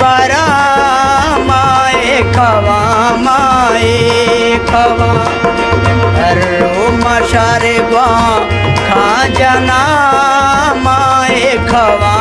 बरा माए खवा हरो मशारे ग्वा खा जना माए खवा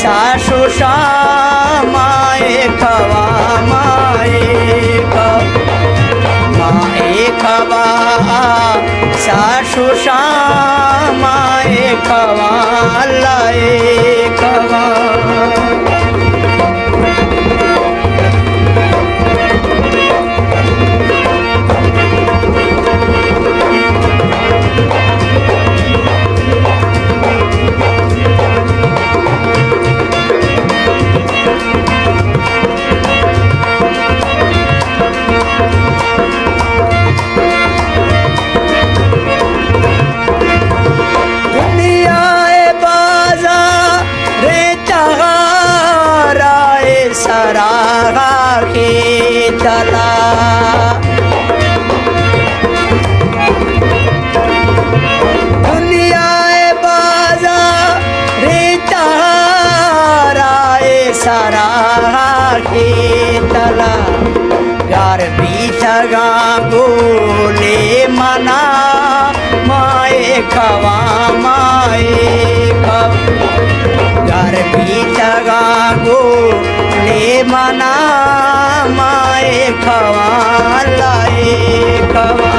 सासु माए खवा सासु माए खवा लाए खवा चला दुनिया बाजा रे ताराए सारा के तला यार बीचगा गोले मना माए खवा यार बीचगा गोले मना माए खवा लाए खवा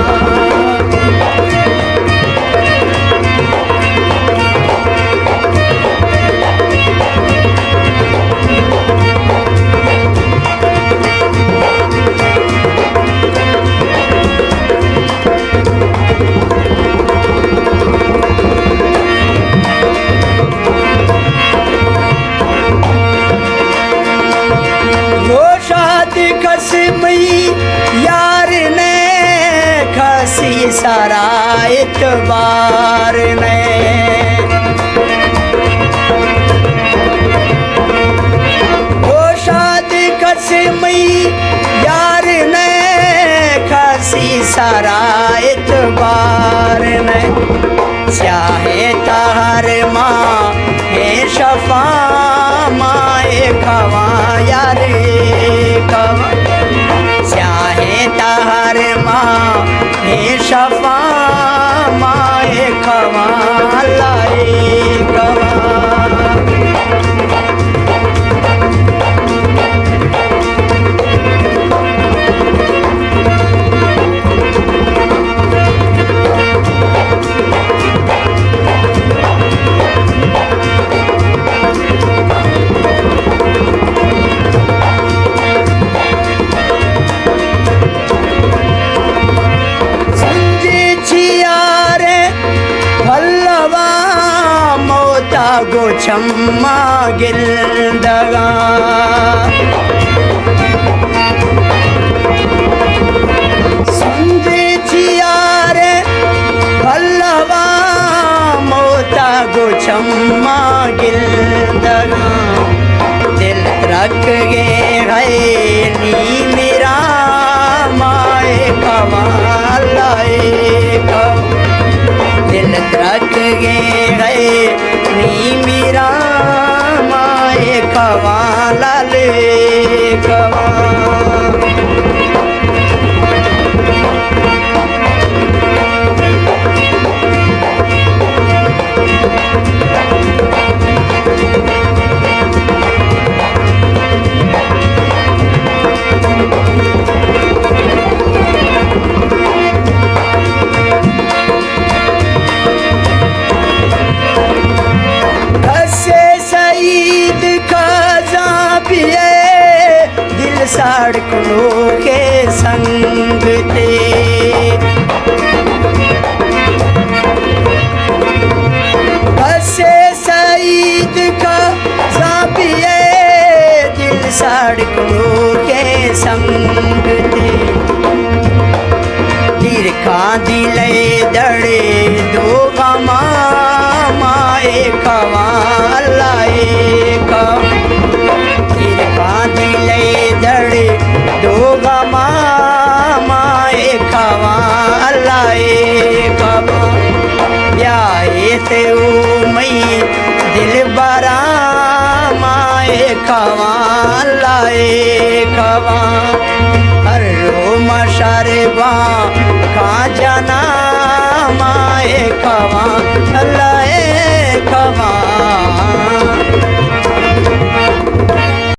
यार ने खसी सारा इतबार ने वो शादी कसमी यार ने खसी सारा इतबार ने चाहे तार माँ है शफा माए खवा यारे खवा चाहे तार माँ हे शफा माए खवा लाए खवा गो छम्मा गिलदगा सुंदे चियारे भल्लवा मोता गो छम्मा गिलदगा दिल रख गे है नी मेरा माए खवा लाए दिल रख गे है नी मेरा माए खवा लाले खवा धड़कनों के संग थे ईरखा दिले दड़े दो गमा माए खवा लाए ईरखा दिले दड़े दो गमा माए खवा लाए खवा ब्याहे से ओ मई दिल बरा माए खवा लाए खवा हर रोम शरबा का जना माए खवा लाए